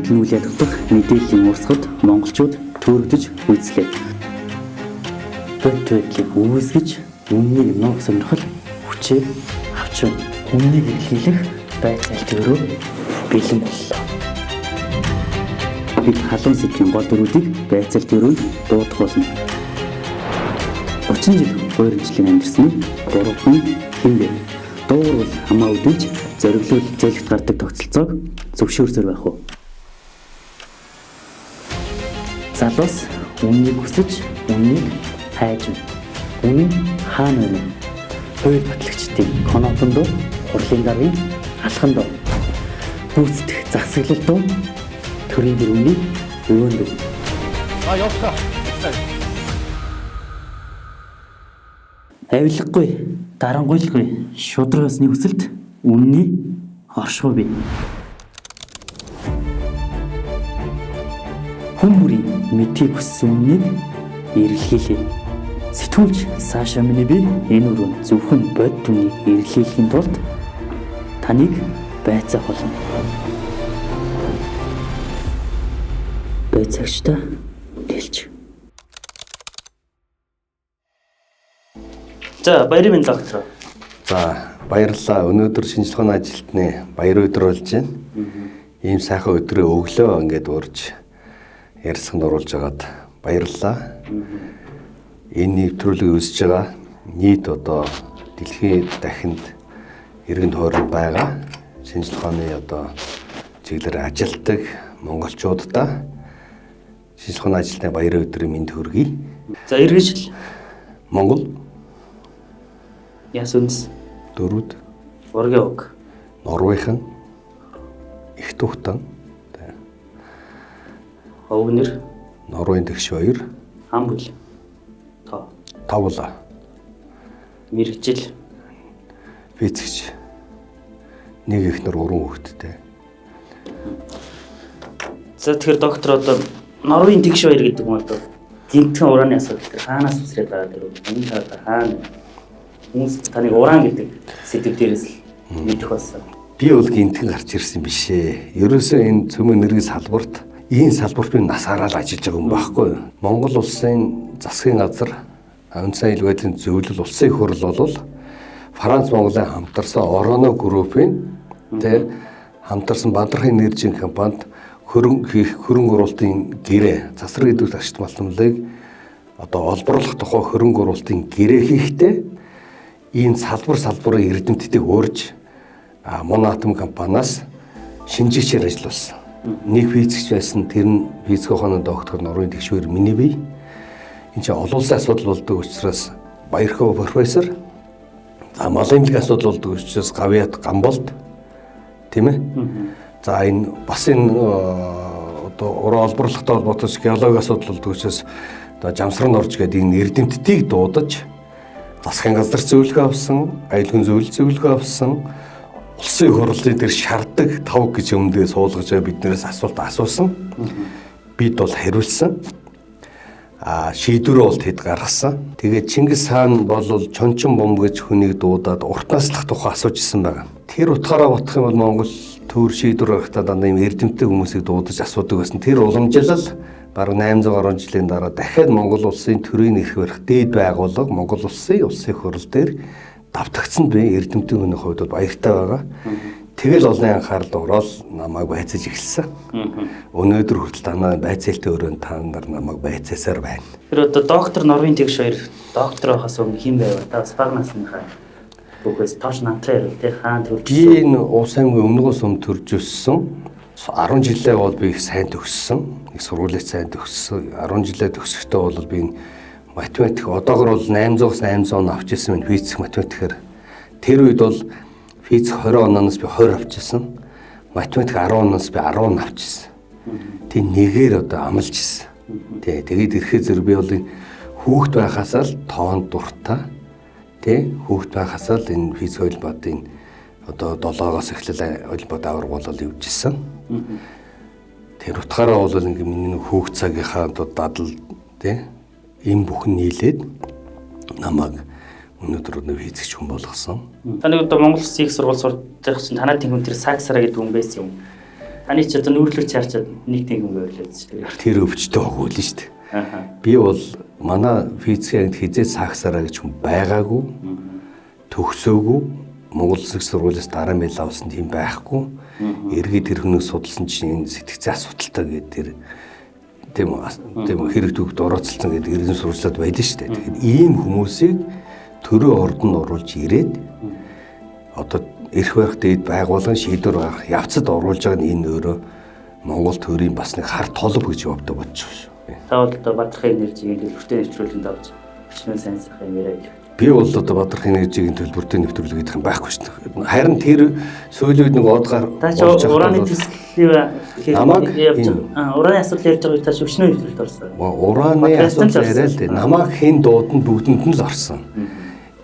байдал нь үйл ядагдах мэдээллийн урсгад монголчууд төрөгдөж үйлслээ. Бодлыг үүсгэж үннийг нуух сонирхол хүчээ авч үннийг илэрхийлэх байцаалтаарөө бэлэн боллоо. Бид халуун сэдвийн гол дүрүүдийг байцаалтаарөө дуудах болно. 30 жил гойржлын амьдсны буруу хүн хинбэ? Дуур бол хамаа үдүүлж зориглол зэлгт гардаг тогтолцоог зөвшөөрсөр байх уу? Залуус үннийг хүсэж, үннийг хайж, үнэн хаана вэ? Хууль батлагчдын конопонд хурлын даргын алханд гүйцэтгэх засаглалд төрийн дөрөвний өвөнд. Явах. Авилгагүй, дарангуйлгүй, шударгаасны хүсэлт үнний оршихуй бий. Хүн бүрийн мэдхийг хүссэн үннийг эрэлхийлээ. Сэтгүүлч Саша миний би энэ өрөөнд зөвхөн бод түнийг эрэлхийлэхийн тулд таныг байцаах болно. Байцаагчдаа хэлж. За баярын минь доктор. За баярлалаа. Өнөөдөр шинжилгээ ухааны ажилтны баяр өдөр болж байна. Ийм сайхан өдрөө өглөө ингээд урьж ярилцлаганд оруулж байгаад баярлалаа. Энэ нэвтрүүлгийг үзэж байгаа нийт одоо дэлхийн дахинд иргэн тойронд байгаа шинжилгээ ухааны одоо чиглэлээр ажилтдаг монголчуудаа шинжилгээ ухааны ажилтны баяр өдрийн мэнд хүргэе. За эргэжл Монгол Ясүнс дөрүүд ургийн уг Норвегийн их тухтан Овгнэр Норвегийн тэгш 2 хамбул тавла мэрэгжил физикч нэг ихнэр 3 хүүхэдтэй. За тэгэхээр доктор одоо Норвегийн тэгш 2 гэдэг нь одоо гинтхэн урааны асуудал хаанаас үсрээд байгаа дөрөв энэ талаар хаана хүмүүс таныг уран гэдэг сэдв дээрээс л мэдэх болсон. Би бол гинтхэн гарч ирсэн биш ээ. Ерөөсөө энэ цөмөн нэргийн салбарт ийм салбарт би нас хараад ажиллаж байгаа юм байхгүй юу? Монгол улсын засгийн газар үндэсний аюулгүй байдлын зөвлөл улсын их хурл бол Франц Монголын хамтарсан Ороно группийн хамтарсан Бадрахын энержийн компанид хөрөнгө оруулалтын гэрээ засвар гэдэг ашигт малтмлыг одоо олборлох тухай хөрөнгө оруулалтын гэрээ хийхдээ энэ салбарын эрдэмтдийг өөрж Мон атом компаниас шинжигчээр ажилласан. Нэг физикч байсан, тэр нь физик ухааны доктор Норвегийн тэгшүүр миний бий. Энд чинь олон улсын асуудал болдог учраас Баярхов профессор, малын эмнэлгийн асуудал болдог учраас Гавьяат Гамболд, тийм ээ. За энэ бас энэ одоо уран олборлоготой холбоотой геологийн асуудал болдог учраас одоо Жамсран орж гэдэг энэ эрдэмтдийг дуудаж засгийн газар зөвлөгөө авсан, аюулгүй зөвлөгөө авсан, улсын хурлын дээр шаарддаг 5 гэж өмнөдөө суулгаж биднээс асуулт асуусан. Бид бол хариулсан. Шийдвэрээ бол тэд гаргасан. Тэгээд Чингис хаан бол чончин бомб гэж хүнийг дуудаад уртнаслах тухай асууж исэн байгаа. Тэр утгаараа бодох юм бол Монгол төр шийдвэр гаргахтаа дандаа юм эрдэмтдийн хүмүүсийг дуудаж асуудаг байсан. Тэр уламжлал бараг 800 гаруй жилийн дараа дахиад Монгол улсын төрийн эрх барих дээд байгууллага Монгол улсын хурал дээр давтагдсанд би эрдэмтдийн хүний хувьд баяртай байгаа. Тэгэл олон анхаарал ороод намайг байцааж эхэлсэн. Өнөөдөр хүртэл танаа байцаалтын өрөөнд та нар намайг байцаасаар байна. Тэр одоо доктор Норвегийн тэгш 2 доктор байхаас өмнө хэн байв? Та спагнасныхаа бүхээс тоош намтлаа ярил те хаан төрж. Би энэ Улс аймгийн өмнөгөөс төрж өссөн. 10 жилээ бол би их сайн төгссөн. Их сургуулиуд сайн төгссөн. 10 жилээ төгсөхдөө бол би математик одоогор бол 800-аас 800 авч ирсэн байна физик математикээр. Тэр үед бол физик 20 оноос би 20 авчихсан. Математик 10 оноос би 10 авчихсан. Тэг нэгээр одоо амлаж ирсэн. Тэгээд ирэхэд зэрэг би бол хүүхэд байхасаа л тоон дуртай. Хүүхэд байхасаа л энэ физик холбоотын одоо 7-оос эхлэл холбоот аваргуулал явжсэн. Тэр утгаараа бол ингээ миний хүүхэд цагийнхаа одоо дадал ийм бүхэн нийлээд намайг өнөөдөр физикч хүн болгосон. Таны одоо Монгол Улсын их сургууль сурдаг чинь танай тэнгуүн тэр Саксара гэдэг хүн байсан юм. Таны ч одоо нүүрлүүч харчаад нэг тийм юм байлаа шүү дээ. Тэр өвчтөй өгөөл нь шүү дээ. Аа. Би бол манай физикийн хизээ сагсараа гэж хүн байгаагүй. Төгсөөгүй. Монгол Улсын сургуулиас дараа мэл авсан тийм байхгүй. Эргээд тэр хүнийг судалсан чинь сэтгцийн асуудалтай гэдэг тэр тийм хэрэг төгд орооцолсон гэдэг эрдэнэ сурвалжлаад байдаг шүү дээ. Тэгэхээр ийм хүмүүсийг төрийн ордонд оруулж ирээд одоо эрх барих дэд байгуулгын шийдвэр гаргах явцад оруулж байгаа нь энэ өөрөө Монгол төрийн бас нэг хар толб гэж явдаг бодчих шүү. Та бол одоо Бадрахын энержигийн төлбөртэй нэвтрүүлэнд авч бичмэн сайн сайхан яриа. Би бол одоо Бадрахын энержигийн төлбөртэй нэвтрүүлэг гэдэг юм байхгүй шүү дээ. Харин тэр сүүлийн үед нэг одгаар та ч ураны төслийн ураны асуудал ярьж байгаа үед та ч өчнөө нэвтрүүлэлт орсон. Ураны асуудал яриа л дээ. Намайг хэн дууданд бүгдэнд нь л орсон.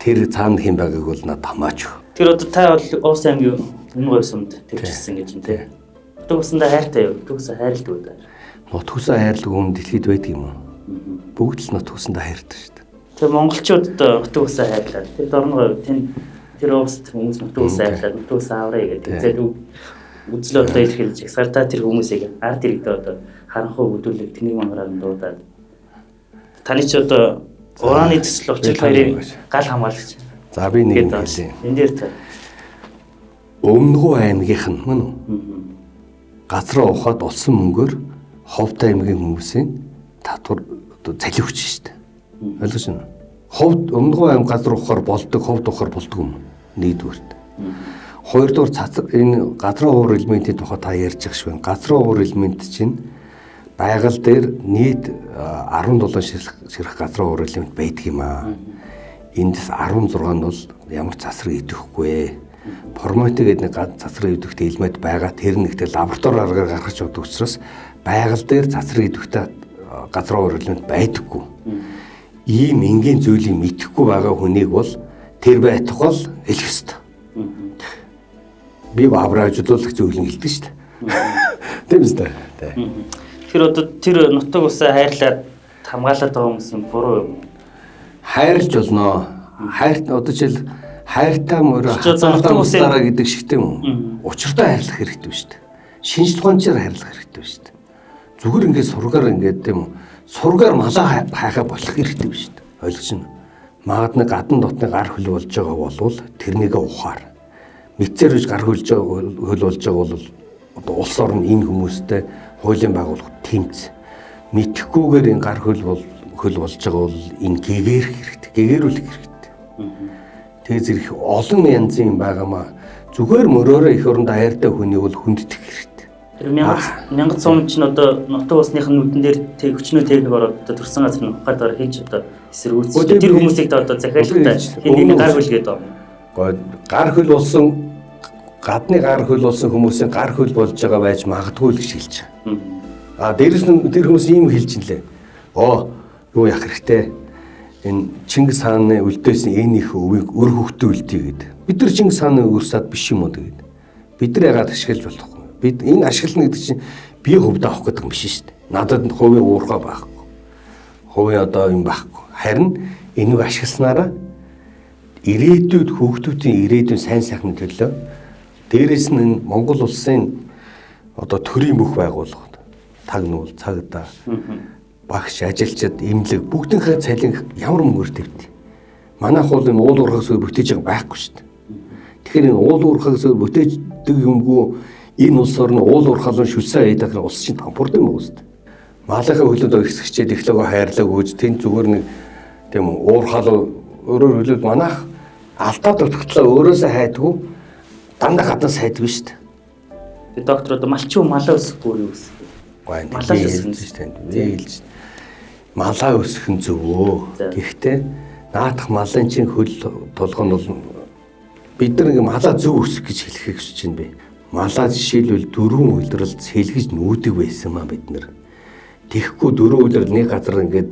Тэр цаана хэн байгааг бол надад хамаач. Тэр одоо та бол Уус аймгийн өмнө говьсонд төрчихсөн гэж юм те. Төгсөндөө хайртай юу? Төгсөө хайрладаг уу та? Нутгасаа хайрладаг хүн дэлхийд байдаг юм уу? Бүгд л нутгасандаа хайртай шүү дээ. Тэр монголчууд нутгасаа хайрлаа. Тэр дорногоо тэр Ууст хүмүүс нутгасаа хайрлаа. Нутгасаа авраа гэдэг. Тэгээд үзлээ одоо илэрхийлж сарда тэр хүмүүсийг ард иргэдээ одоо харанхуй хөдөлгөг тэнийг мангараар дуудаад таны ч одоо ураны төсөл учрал хоёрын гал хамгаалагч. За би нэг юм хэлье. Энэ дээр та Өмнөгөө аймгийнх нь мөн үү? Газраа ухаад улсын мөнгөөр Ховд аймгийн хүмүүсийн татвар одоо цалин өгч штэ. Ойлгож байна. Ховд Өмнөгөө аймаг газар ухаар болдог, Ховд ухаар болдог юм. Нэгдүгээрт. Хоёрдугаар цацар энэ газраа уур элементийн тухай та ярьж байгаа шүү. Газраа уур элемент чинь байгаль дээр нийт 17 ширхэг газраа уур элемент байдаг юм аа. Эндээс 16 нь бол ямар засраг идэхгүй. Форматик гэдэг нэг засраг идэвхтэй элемент байгаа. Тэр нэгтэй лаборатори аргаар гаргаж өгдөг учраас байгаль дээр засраг идэвхтэй газраа уур элемент байдаггүй. Ийм энгийн зүйлийг мэдэхгүй байгаа хүнийг бол тэр байтах бол хэлэх ёстой. Би авраажуулах зүйлийг хэлдэг шүү дээ. Тийм үстэй. Тэр одоо тэр нутаг усаа хайрлаад хамгаалаад байгаа хүмүүс нь буруу юм. Хайрлж болно. Хайрт одоо жишээл хайртай мөрө хацаалтаа усаараа гэдэг шиг тийм үү? Учиртай хайрлах хэрэгтэй шүү дээ. Шинж тухаанчаар хайрлах хэрэгтэй шүү дээ. Зүгээр ингээд сургаар ингээд тийм үү? Сургаар малаа хайхаа болох хэрэгтэй биш шүү дээ. Ойлгож байна. Магадгүй гадна дотны гар хөл болж байгаа болвол тэрнийг ухаар. Мэдсээр үж гар хөлж байгаа хөл болж байгаа бол одоо улс орн энэ хүмүүстэй хуулийн байгууллага тэмц. Мэдхгүйгээр энэ гар хөл болж байгаа бол энэ гээгэрх хэрэгтэй. Гээгэрүүлэх хэрэгтэй. Тэгээ зэрэг олон янзын юм байгаамаа зүгээр мөрөөрөө их оронд хайртай хүнийг бол хүнддэх хэрэгтэй. Тэр 1100 сум чинь одоо нутаг усных нүдэн дээр хүчнөө техник ороод одоо төрсэн газар нь ухаад хийж одоо эсэргүүцсэн. Тэр хүмүүсийг одоо захиалгатай хэнийг гар хөл гэдэг юм. Гар хөл болсон гадны гар хөл болсон хүмүүсийн гар хөл болж байгаа байж магадгүй л гэж хэлж байгаа. Дээрэс нь тэр хүмүүс ийм хэлж инлээ. Юу яах хэрэгтэй? Энэ Чингис хааны үлдээсэн энэ их өвийг өр хөвгтөө үлдээ гэд. Бид нар Чингис хааны өрсөд биш юм уу гэд. Бид нар ягаад ашиглаж болохгүй. Бид энэ ашиглана гэдэг чинь би хөвд авах гэдэг юм биш шүү дээ. Надад хувийн уурхай байхгүй. Хувийн одоо юм байхгүй. Харин энийг ашигласнараа ирээдүйд хүүхдүүдийн ирээдүйн сайн сайхны төлөө дээрэс нь Монгол улсын одоо төрийн бүх байгууллагууд таг нүүл цагдаа багш ажилчид эмнэлэг бүгдийнхээ цалин ямар мөнгөөр тавьдаг. Манайх бол энэ уул уурхай суурь бүтээж байгаа байхгүй шүү дээ. Тэгэхээр энэ уул уурхай суурь бүтээждэг юмгүй энэ улс орны уул уурхайлан шүлсэн айдаг улс чинь тампурд юм уу шүү дээ. Малынхаа хөлөд ихсгчээд эхлээгөө хайрлаг үүж тэн зүгээр нэг тийм уурхай өөрөөр хэлбэл манайх алдаад утгатлаа өөрөөсөө хайдгүй дандаа гаднаас хайдгүй шүү дээ. Тэгээ доктор одоо малчин малаа өсөх бүр юу гэсэн. Малаа өсөх шүү дээ. Малаа өсөх нь зөвөө. Гэхдээ наадах малын чинь хөл толгой нь бол бид нар ингээ малаа зөв өсөх гэж хэлэхийг хүсэж байна би. Малаа жишээлбэл 4 үйлрэл сэлгэж нүүдэг байсан маа бид нар. Тэгэхгүй 4 үйлрэл нэг газар ингээд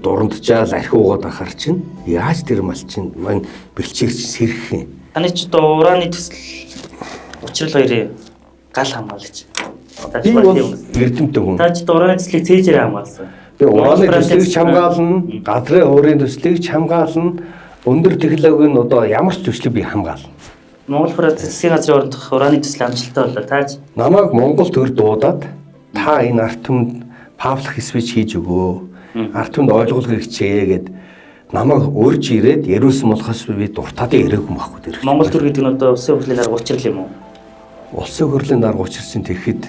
дурандчаал архи уугаад ахаар чинь яаж тэр мал чинь маань бэлчээрч сэрэх юм. Таны ч одоо ураны төсөл учрал хоёрын гал хамгаалагч. Би бол эрдэмтэн хүн. Та ч одоо ураны төслийг цээжээр хамгаалсан. Би ураны төслийг хамгаална, газрын хуурын төслийг хамгаална, өндөр технологийн одоо ямар ч төслийг би хамгаална. Монгол Франц засгийн газрын ордох ураны төсөл амжилттай боллоо. Тааж намайг Монгол төр дуудаад та энэ арт түмэнд паблик спич хийж өгөө. Арт түмэнд ойлгуулгыг хичээе гэд намайг урьж ирээд яриулсан болохоос би дуртаад яриаггүй байхгүй дэрэг. Монгол төр гэдэг нь одоо улсын хурлын дарга учрал юм уу? Улсын хурлын дарга учирсан тэгэхэд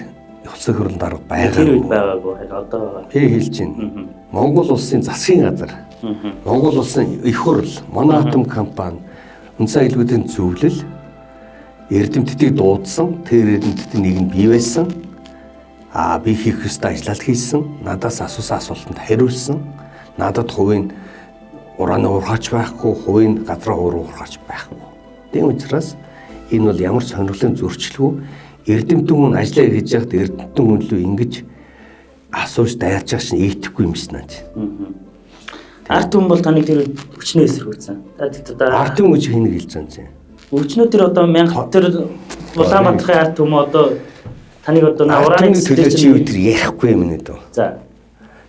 улсын хурлын дарга Тэр үед байгаагүй. байгаагүй. Харин одоо Би хэлж байна. Монгол улсын засгийн газар, Монгол улсын их хурл, манай атом компани, үндэсний аюулгуудын зөвлөл эрдэмтдийг дуудсан, тэр эрдэмтдийн нэг нь би байсан. Би хийх ёстой ажлал хийсэн. Надаас асуусан асуултанд хариулсан. Надад хувийн ураны ургаач байхгүй, хувийн газраа ургаач байхгүй. Тийм учраас энэ бол ямар сонирхлын зөрчилгүй эрдэмтэн хүн ажиллаа хийж байхад эрдэмтэн хүн лөө ингэж асууж дайрч байгаа чинь ийтгэхгүй юм шин наач. арт хүн бол таныг тэр өчнөө эсэргүүцсэн. Арт хүн гэж хэнийг хэлж байгаа юм чинь. Өчнөө тэр одоо 1000 тэр Улаанбаатарын арт хүн одоо таныг одоо ураны төлөө чи юу тэр ярихгүй юм нэ дөө. За.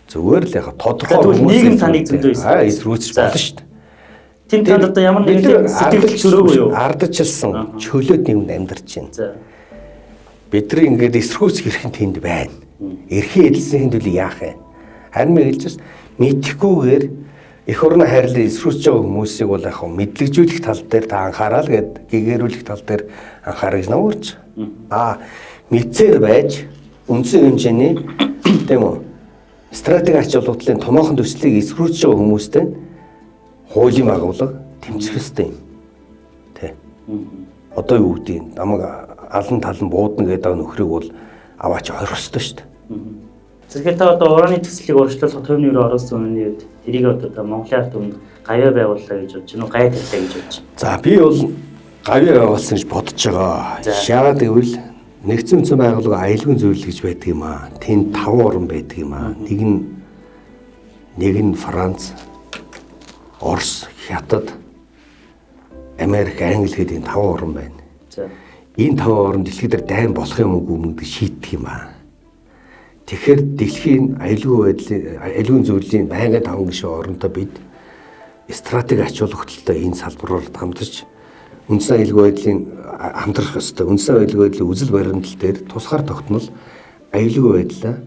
Зүгээр л яг тодорхой нийгэм таныг зөндөө эсэргүүцэж болно шүү дээ. Тин танд одоо ямар нэгэн сэтгэл зөрөөгүй юу? Ардчилсан чөлөөт нийгэмд амьдарч байна. За. Бидний ингээд эсэргүүцэх хэрэг тэнд байна. Эрхийн эдэлсийн төлөө яах вэ? Харин би хэлж байна. Мэдхгүйгээр эх орны хайрлал эсрүүцэж байгаа хүмүүсийг бол яг мэдлэгжүүлэх тал дээр та анхаарал гэд гэгэрүүлэх тал дээр анхаарах нөөрч. Мэдсээр байж үндсэн хэмжээний тийм үү стратеги ач холбогдлын томоохон төслийг эсрүүцэж байгаа хүмүүстэй хуулийн байгууллага тэмцэх ёстой юм. Тэ. Одоо юу гэдэг намайг алан талан буудна гэдэг нөхрийг бол аваач орох ёстой шүү дээ. Тэгэхээр та одоо ураны төслийг урьдчилах төвний рүү оруулсан үний үед тэрийг одоо та Монголын арт түмэнд гавьяа байгууллаа гэж бодож байна уу? Гай тавьлаа гэж бодож байна. За би бол гавьяа байгуулсан гэж бодож байгаа. Яагаад гэвэл нэгдсэн үндэсний байгууллага аюулгүй зөвлөл гэж байдаг юм аа. Тэнд 5 орн байдаг юм аа. Нэг нь Франц, Орос, Хятад, Америк, Англи гэдэг 5 орн байна. За. Энэ 5 орн дэлхийд дайн болох юм уу гэдэг шийдэх юм аа. Тэгэхээр дэлхийн аюулгүй зөвлөлийн байнгын 5 гишүүн орнтой бид стратеги ач холбогдолтой энэ салбараар хамтарч үндсэн аюулгүй байдлын хамтрах ёстой. Үндсэн аюулгүй байдлын үзэл баримтал дээр тусгаар тогтнол аюулгүй байдлаа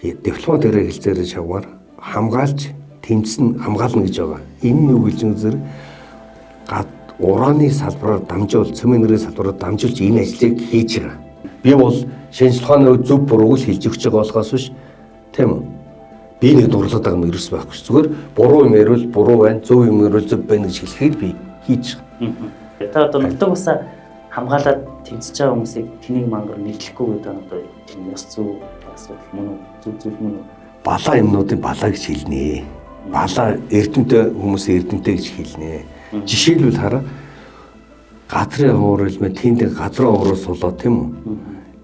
дипломат хэрэг хэлцээрээ шавгаар хамгаалж тэмцэн хамгаална гэж байгаа. Энэ нь юу гэж үзэр ураны салбараар дамжуул, цөмийн нэрийн салбараар дамжуулж энэ ажлыг хийж байгаа. Би бол шинжлэх ухааны зөв бурууг л хэлж өгч байгаа болохоос биш тийм үү? Би нэг дурлаад байгаа юм ерөөс байхгүй ш. Зүгээр буруу юм ярил буруу байна, зөв юм ярил зөв байна гэж хэлэхээр би хийж байгаа. Та одоо нутаг усаа хамгаалаад тэмцэж байгаа хүмүүсийг тэнийг мангар нэрлэхгүй гэдэг нь одоо тийм ёс зүй асуудал мөн үү? Зөв мөн үү? Балаа юмнуудын балаа гэж хэлнэ. Балаа эрдэмтэй хүмүүсийн эрдэмтэй гэж хэлнэ. Жишээлбэл хараа газрын хуурилмэ тэнд газрын хуураас болоо тийм үү?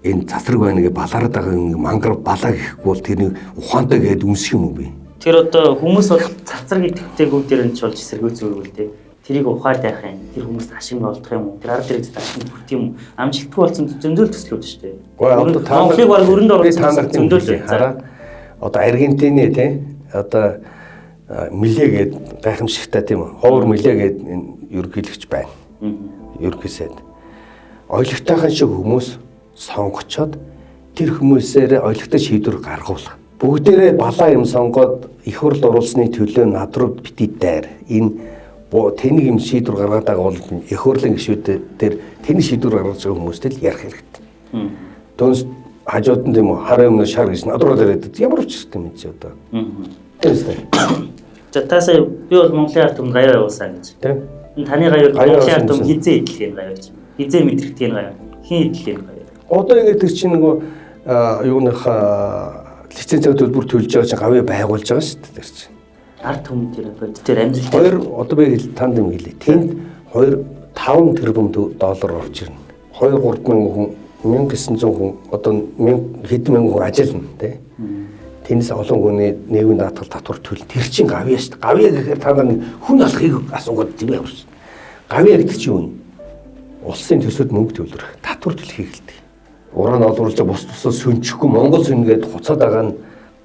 Энэ цацраг байна гэ балаарад байгаа юм мангар балаа гэхгүй бол тэрний ухаантай гээд үнсэх юм уу би? Тэр одоо хүмүүс бол цацраг идэвхтэй гүдээр нь ч болж эсэргүүц зүргүүл тээ. Тэрийг ухаад байх юм. Тэр хүмүүст ашиг олдох юм уу? Тэр ард хэрэгцээ ашиг бүрт юм уу? Амжилтгүй болсон зөндөл төслүүд шүү дээ. Монголыг баг өрөнд оруулсан зөндөл хараа. Одоо Аргентины тийм одоо Миле гээд гайхамшигтай тийм үү? Ховор Миле гээд энэ ерөнхийлөгч байна. Ерөнхийсэд ойлгохтойхон шиг хүмүүс сонгочоод тэр хүмүүсээр ойлгохтой шийдвэр гаргуулах. Бүгдээрээ балаа юм сонгоод их хурл оруулсны төлөө над руу бити дайр. Энэ тэнийг юм шийдвэр гаргаад байгаа бол их хурлын гишүүдээр тэний шийдвэр гаргаж байгаа хүмүүстэй л ярих хэрэгтэй. Төнс хажууд нь тийм үү хараа өмнө шар гэж над руу дээрээд ямар учиртай юм чи одоо. Тэстэй. За таасаа би бол Монголын арт түмэнд гавьяа явуулсан гэж. Тийм. Таны гавьяа Монголын арт түмэнд хизээ идэх юм гавьяа гэж. Хизээ мэдрэх тийм гавьяа. Хин идэх юм гавьяа. Одоо ингээд тэр чинь нөгөө юуных лицензийн төлбөр төлж байгаа чинь гавьяа байгуулж байгаа шүү дээ тэр чинь. Арт түмэнд тэр амжилт. Хоёр одоо би танд юм хэлээ. Тэнд 5 тэрбум доллар орж ирнэ. 2-3 мянган хүн 1900 хүн одоо хэдэн мянган хүн ажиллана тий. Тэнэс олон хүний нийгмийн даатгал татвар төлөл тэр чинь гавьяа шүү дээ. Гавьяа гэхээр та нар хүн алхахыг асуугаад тийм явах шүү. Гавьяа гэдэг чинь юу юм? Улсын төсөөд мөнгө төлөх, татвар төлөхийг хэлдэг. Уран олруулж бус тусаас сөнчихгүй Монгол сүнгээд хуцаад байгаа нь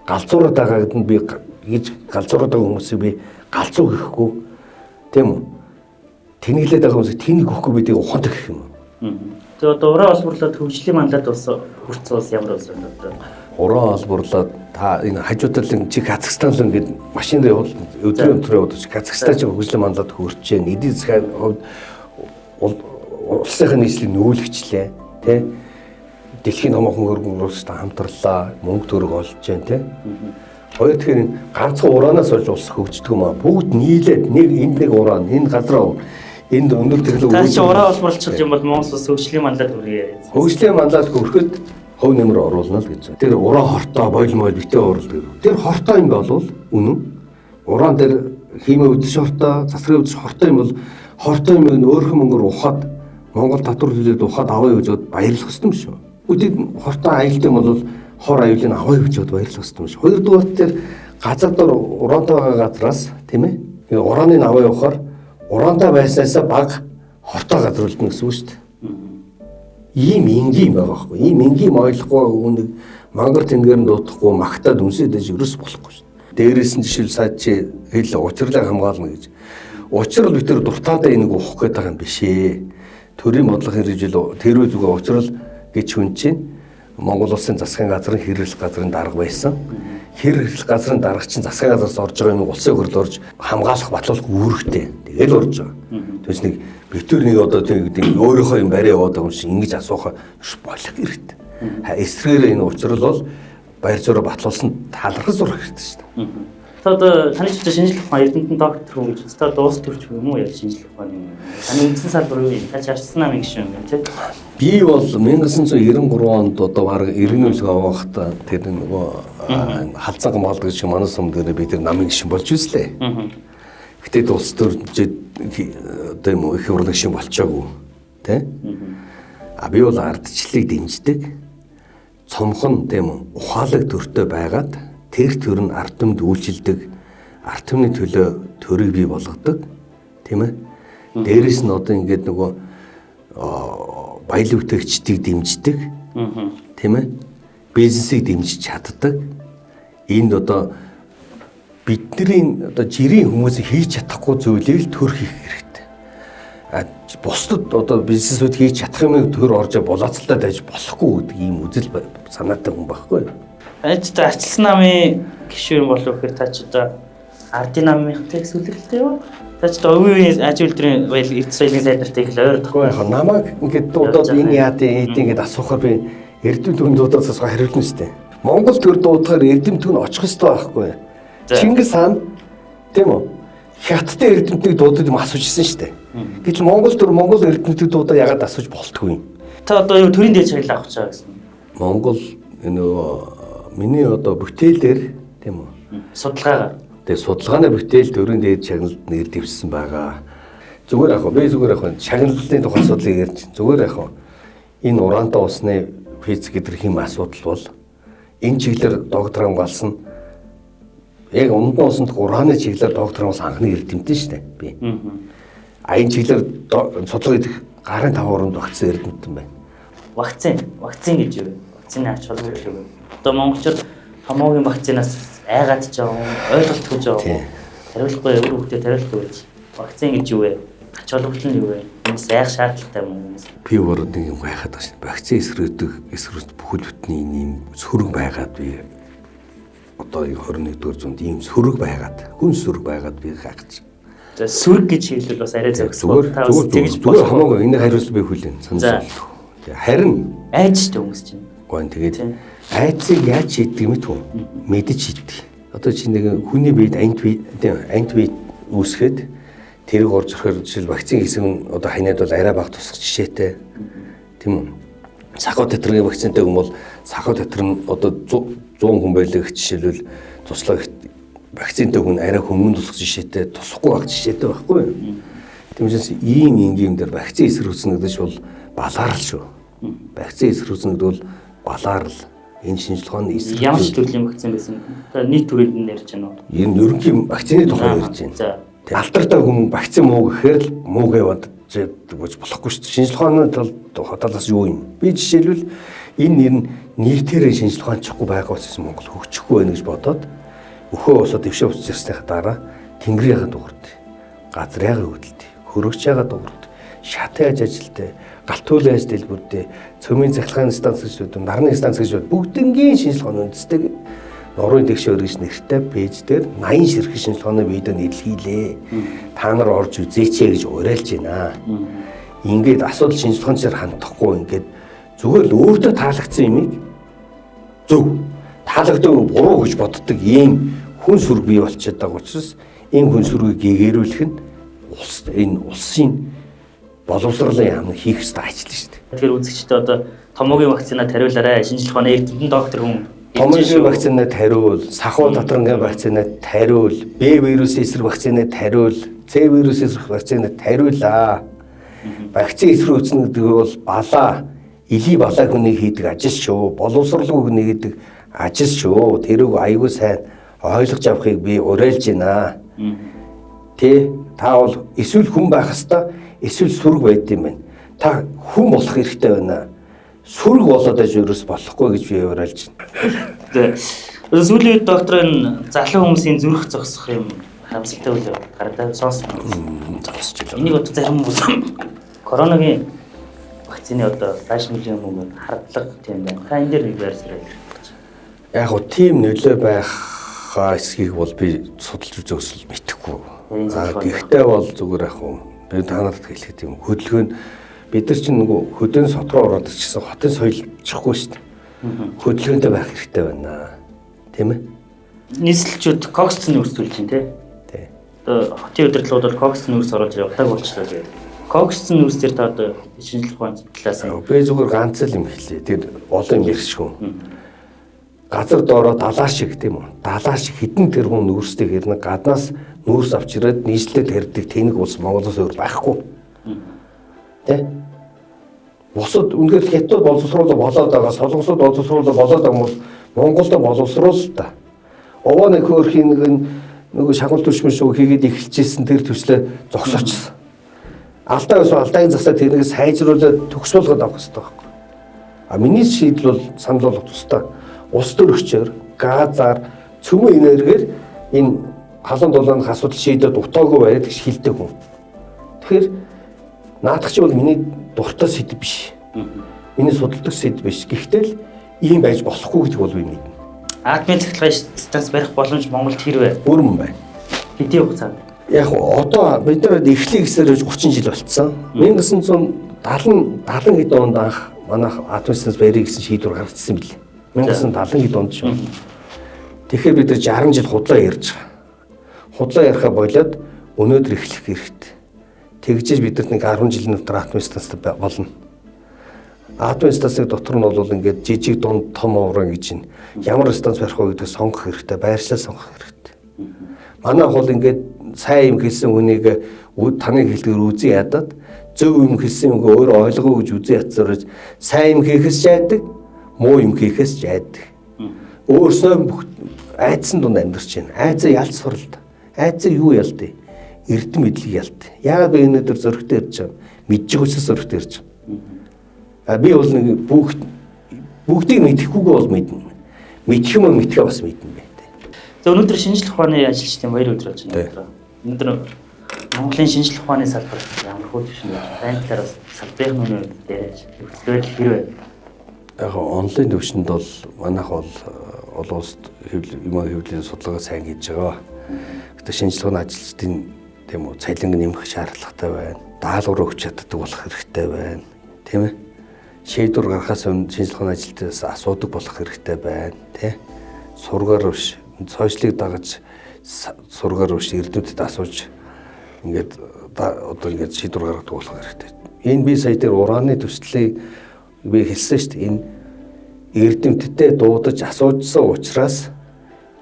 галзуураад байгаагд нь би гэж галзуураад байгаа хүмүүсийг би галзуу гэхгүй тийм үү? тэнэглээд байгаа хүмүүс тэнийг өгөхгүй бидийг ухаантай гэх юм уу? Тэгээ одоо ураа олборлоод хөгжлийн мандат хүрсэн улс ямар улс вэ одоо? Ураа олборлоод та энэ хажуудлын чи Казахстан л ингээд машин дээр өдрөө удаж Казахстан ч хөгжлийн мандат хүрч जैन. Эдийн засгийн хувьд улсын нийслэлийн нүүлгчлээ тий. Дэлхийн томоохон хөргөн улстай хамтарлаа, мөнгө төгрөг олж जैन тий. Хоёр тэгэхээр ганцхан ураанаас олж улс хөгждөг юм аа. Бүгд нийлээд нэг урaan энэ газар энд өндөр технологи чи ураа олборлолч юм бол Монгол улс хөгжлийн мандат хүргье. Хөгжлийн мандат хүрэхэд хөв нэмэр оруулна л гэж. Тэр ураа хортой бойлмол битээ оруулдаг. Тэр хортой юм болвол үнэн. Ураан дээр химээ үдшиш хортой, засгийн үдшиш хортой юм бол хортой юм өөрхөн мөнгөөр ухаад Монгол татвар төлөөд ухаад аваа юужод баярлах хэрэгтэй юм шүү. Үдид хортой аюултай юм бол хор аюулыг аваа юужод баярлах хэрэгтэй юм шүү. Хоёрдугаар тэр газар дор ураантай байгаа газраас тийм ээ. Урааныг аваа явахаар ураантай байснаасаа баг хортой газар үлдэнэ гэсэн үг шүү дээ. Ийм энгийн байгаа байхгүй. Ийм энгийн ойлгохгүй үүнийг мангар тэнгэрэн дуудахгүй магтаад үнсээд иж ерөөс болохгүй шүү. Дээрээс нь жишээл сая чи хэл учрлыг хамгаална гэж. Учрал битэр дуртаадаа энийг уух гээд байгаа юм биш ээ. Төрийн бодлого хэрэгжил тэрөө зүгээр учрал гэж хүн чинь Монгол улсын засгийн газрын хэрэглэх газрын дарга байсан. Хэрэглэх газрын дарга чинь засгийн газраас орж байгаа юм улсын хурд орж хамгаалах батлуулах үүрэгтэй. Тэгэл орж байгаа. Тэгээс нэг битүүр нэг одоо тийм өөрийнхөө юм барай яваад байгаа юм шиг ингэж асуух болох хэрэгтэй. Эсрэгээр энэ учрал бол баяр зураг батлуулсан талархал зураг хэрэгтэй шүү дээ. Та одоо таны ч шинжлэх ухаан Эрдэнэтийн доктор хүн гэж та дуус төрч юм уу яг шинжлэх ухааны юм. Таны үндсэн салбар юу юм? Та чарчсан намын гишүүн юм тийм. Би бол 1993 онд одоо баг иргэнүүлэг авахта тэр нөгөө халзан гамгаалдаг шиг манай сум дээр би тэр намын гишүүн болж үзлээ. Гэтэ улс төрчид одоо юм их хурлын гишүүн болчоогүй тий. А би бол ардчлалыг дэмждэг. Цомхон тийм ухаалаг төртөө байгаад тэр төр нь ард түмэнд үйлчилдэг, ард түмний төлөө төрийг бий болгодог, тийм ээ. Дээрээс нь одоо ингээд нөгөө баялаг бүтээгчдийг дэмждэг, тийм ээ. Бизнесийг дэмжиж чаддаг. Энд одоо бидний одоо жирийн хүмүүсийг хийж чадахгүй зүйлийг л төр хийх хэрэгтэй. Бусдад одоо бизнесүүд хийж чадах юмыг төр орж булаацалтад байж болохгүй гэдэг ийм үзэл санаатай хүн байхгүй. Та ачилсан намын гишүүн болов гэхээр та ч одоо ардын намынхтай сүлгэлтэй юу? Та ч одоо өвийн ажил үйлдвэрийн эрдэс соёлын сайдтай их л ойртохгүй. Яг намайг ингээд дуудаад энэ яадын ингээд асуухаар би эрдэм төгн дуудаад асуух хариулна шүү дээ. Монгол төр дуудахаар эрдэм төгн очих хэрэгтэй байхгүй. Чингис хаан тийм үү? Хятадтай эрдэмтнийг дуудаад юм асуужсэн шүү дээ. Гэтэл Монгол төр Монгол эрдэмтнийг дуудаад ягаад асууж болтгүй юм? Та одоо юу төрийн дээд чиглэл авах гэж байгаа гэсэн. Монгол нөгөө миний одоо бүтээлээр тийм үү? Судалгаагаар. Тэгээ судалгааны бүтээл төрийн дээд чагналд нэр дэвссэн байгаа. Зүгээр яг би зүгээр яг чагналын тухай асуудлыг ярьж зүгээр яг энэ ураантай усны физик гэдэг хэм асуудал бол энэ чиглэлээр доктор хамгаалсан яг умдан усанд ураны чиглэлээр доктор хамгаалсан анхны эрдэмтэн шүү дээ би. А энэ чиглэлээр судалгаа хийх гарын 5 орнд багцсан эрдэмтэн байна. Вакцин гэж юу вэ? Вакцины ач холбогдол юу вэ? Одоо монголчууд хамаагийн вакцинаас айгаад ч байгаа ойлголтгүй ч байгаа. Тариулахгүй өөр хүүхдэд тариулахгүй байж. Вакцин гэж юу вэ? Ач холбогдол нь юу вэ? Энэс айх шаардлагатай юм уу? Би өөрөө нэг юм гайхаад байна. Вакцин эсрэг бүхэл бүтний ийм сөрөг байгаад би одоо 21-р зуунд ийм сөрөг байгаад хүн сөрөг байгаад би гайхаж. За сүрэг гэж хэлвэл бас арай зөвхөн та бас тэгж болох хамаагүй энэ хариулт би хүлээн санаа. Харин айж ч хүмүүс чинь. Гоо тэгээд айцыг яаж шийддэг мэт хүн мэдэж шийддэг. Одоо чи нэг хүний биед ант бие үүсгэхэд тэрийг орж ирэх жишээл вакцин хийсэн одоо ханаад бол арай бага тусах жишээтэй тийм үү. Сахуу тетргийн вакцинтай хүн бол сахуу tetр нь одоо 100 хүн байлаа гэх жишээлбэл туслах вакцинтай хүн арай хүмүүн тусах жишээтэй тусахгүй байх жишээтэй байхгүй юу. Тиймээс ийм ингийн дээр вакцин эсрэг үүснэ гэдэг бол балаар л шүү. Вакцин эсрэг үүснэ гэдэг бол балаар л энэ шинжилгээ ухааны эсрэг ямар ч төрлийн вакцин байсан. Одоо нийт түрээд нь ярьж байна уу? Энэ ерөнхий вакцины тухай ярьж байна. За. Алдартай хүн вакцин муу гэхээр л муу гэваад гэж болохгүй шүү дээ. Шинжилгээ ухааны талаас юу юм? Би жишээлбэл энэ нэр нь нийтээрээ шинжилгээ ухаанчгүй байгаа учраас Монгол хөгжихгүй байна гэж бодоод өхөө усаа дэвшээ уцчирсныхаа дараа тэнгэрийнхээ дуурд газар яга хөдөлтий. хөрөгч байгаа дуурд шатаж ажилтай галт төлөө ажил дэлбэрдээ цөмийн цахилгааны станц гэж үү нарны станц гэж бүгднгийн шинжилгээний үндэстэй нурууны тэгш өргөж нэртэй пэйж дээр 80 ширхэг шинжилгээний видео нийлхийлээ. Та нар орж үзээч гэж уриалж байна. Ингээд асуудал шинжилгээгээр хандахгүй ингээд зүгээр л өөртөө таалагдсан юмыг зөв таалагддаг буруу гэж боддог ийм хүн сүрэг бий болчиход байгаа учраас энэ хүн сүргийг гэгэрүүлэх нь энэ улсын боловсролын яамны хийх ёстой ажил шүү дээ. Тэгэхээр үзэгчдээ одоо томоогийн вакцинад хариулаарай. Шинжлэх ухааны эрдэмтэн доктор хүн томоогийн вакцинад хариул, сахуу татварынгийн вакцинад хариул, Б вирусын эсрэг вакцинад хариул, С вирусын эсрэг вакцинад хариулаа. Вакцин эсрэг үүснэ гэдэг бол балаа, илий балаа хүний хийдэг ажил шүү. Боловсролгүй хүний хийдэг ажил шүү. Тэрийг аягүй сайн ойлгож авахыг би уриалж байна. Та бол эсвэл хүн байх хэвээр эсвэл сүрэг байд юм байна. Та хүн болох хэрэгтэй байна. Сүрэг болоод аж ерөөс болохгүй гэж би уриалж байна. Сүүлийн үед доктор энэ залуу хүмүүсийн зүрх зогсох юм харамсалтай үйл гардаг сонссон. Зогсож байна. Энийг одоо зарим хүмүүс коронагийн вакцины одоо фашмилийн хүмүүс хардлага тийм байна. Та энэ дээр нэг байрсараа. Яг гоо тийм нөлөө байхаа эсхийг бол би судалж үзэхсэл мэдэхгүй. Гэхдээ бол зүгээр яг хөө би та нарт хэлэхэд юм хөдөлгөөн бид нар чинь нөгөө хөдөөний сот руу ороод ирчихсэн хотын соёл чихгүй шүү дээ. Хөдөлгөөнтэй байх хэрэгтэй байна. Тийм ээ? Нийслэлчүүд коксцны үрсүүлж чинь тий. Одоо хотын удирдлагууд бол коксцны үрс оруулж явдаг болчихлоо тэгээд. Коксцны үрс дээр та одоо шинжлэх ухааны талаас нь би зүгээр ганц л юм хэлье. Тэр олон юм ярьчихгүй. Газар доороо далаа шиг тийм үү? Далаа шиг хідэн тэрхүү нүүрстэй хэрнэ гаднаас нүүрс авч ирээд нийслэлд хэрдэг тэнэг улс Монголоос өөр байхгүй. Тэ? Бусад үнээр хятад боловсруулах болоод байгаа, солонгосууд боловсруулах болоод байгаа бол Монголд боловсруул та. Овоо нэг хөөрхийн нөгөө шагнал түшмэн шүү хийгээд эхэлчихсэн тэр төслөө зогсоочихсон. Алдаа байсан алдааны засаа тэрнийг сайжруулад төгсүүлгээд авах хэрэгтэй байхгүй. А миний шийдэл бол санал болгох тустай. Улс төр өчөөр газар цөмөн энергээр энэ халуун дулааны асуудал шийдээд утаагүй байгаад гэж хэлдэг хүн. Тэгэхээр наадах чи бол миний дуртай сэдв биш. Миний судалдаг сэдв биш. Гэхдээ л ийм байж болохгүй гэдэг бол би мэднэ. Атомын цахилгаан станц барих боломж Монголд хэрвээ Бүрэн байна. хэдийн хугацаанд? Яг одоо бид нар эхлэх гэсээр 30 жил болцсон. 1970 хэдэн онд анх манайх атомын станц барих гэсэн шийдвэр гаргацсан билээ. 1970 хэд онд шүү. Тэгэхээр бид 60 жил худлаа ярьж байгаа. Худлаа ярихаа болоод өнөөдөр эхлэх хэрэгтэй. Тэгжээж бид нэг 10 жилийн дотор атомын станц болно. Атомын станцын дотор нь бол ингээд жижиг дунд том оврон гэж байна. Ямар станц барих вэ гэдгийг сонгох хэрэгтэй, байршлаа сонгох хэрэгтэй. Манай бол ингээд сайн юм хэлсэн хүнийг таны хэлдгээр үзий ядаад зөв юм хэлсэн үг өөрөө ойлгоо гэж үзий ятсарж сайн юм хийхээс жаадаг, муу юм хийхээс жаадаг. Өөрсдөө айдсан дунд амьдарч байна. Айцаа ялц суралт. Айцаа юу ялдээ? Эрдэм мэдлэг ялдээ. Яагаад би өнөөдөр зөрөгтэй ярьж байгаа? Мэдчих учраас зөрөгтэй ярьж байгаа. Би бол нэг бүгдийг мэдэхгүйгээ бол мэднэ. Мэдэх юм мэдхээ бас мэднэ байдаг. За өнөөдөр шинжлэх ухааны ажилчдын баяр өдөр болж байна. Өнөөдөр Монголын шинжлэх ухааны салбар ямар хөө төвшин байна? Энэ талаар бас салбарын үнэ дээрэж хөтөлбөр хэрвээ яг онлайн төвшөнд бол манайх бол олон улсад хэвлэлийн судалгаа сайн хийж байгаа. Гэхдээ шинжлэх ухааны ажилчдын тийм үү цалинг нэмэх шаардлагатай байна. Даалгавар өгч чаддаг болох хэрэгтэй байна. Тийм ээ. Шийдвэр гаргахаас өмнө шинжлэх ухааны ажилтнаас асуудаг болох хэрэгтэй байна. Тэ? Сургаар биш, цоошлыг дагаж сургаар биш эрдэмтэд асууж ингээд одоо ингээд шийдвэр гаргадаг болох хэрэгтэй. Энэ би сая дээр ураны төслийг би хэлсэн шүү дээ. Энэ эрдэмтдтэй дуудаж асуужсан учраас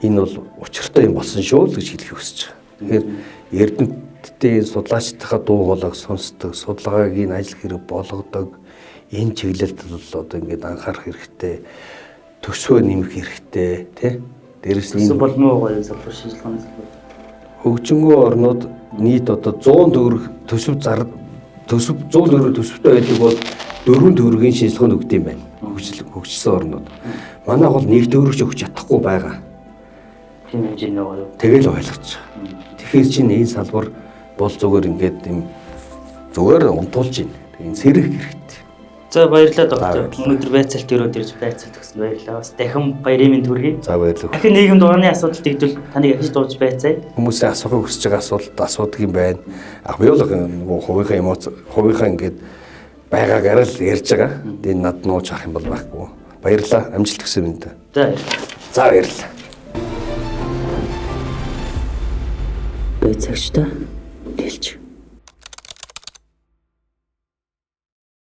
энэ бол учиртай юм болсон шүү л гэж хэлэх хүсэж байгаа. Тэгэхээр эрдэмтдийн судлаачдынхаа дуу хоолойг сонсдог, судалгааг энэ ажил хэрэг болгодог энэ чиглэлд бол одоо ингээд анхаарах хэрэгтэй, төсвөө нэмэх хэрэгтэй, тий? Дээрэс нь болмоо гоё салбар шинжлэх ухааны салбар. хөгжингөө орнууд нийт одоо 100 төгрөг төсөв 100 төгрөг төсөвтэй байдаг бол 4 төгрөгийн шинжлэх ухаан өгд юм байна. Хөгжсөн орнууд. Манайх бол 1 төгрөгч өгч чадахгүй байгаа. Тийм хэмжээний гоё. Тэгэл ойлгож байгаа. Тэгэхээр чинь энэ салбар бол зүгээр ингээд юм Зүгээр унтуулж байна. Энэ сэрэх хэрэгтэй. За баярлалаа доктор. Өнөөдөр байцаалт өрөөд ирж байцаалт өгсөн баярлалаа. Бас дахин баярын мэнд хүргэе. За баярлалаа. Дахин нийгэм дугааны асуудалд тэгдвэл таныг ахиж дуулж байцаая. Хүмүүсийн асуухыг хүсэж байгаа асуудаг юм байна. Биологи нөгөө хувийнхаа эмоц, хувийнхаа ингээд байгаагаар л ярьж байгаа. Энэ над нууж авах юм бол байхгүй. Баярлалаа. Амжилт хүсье минь. За. За баярлалаа. Байцаагчдаа хэлж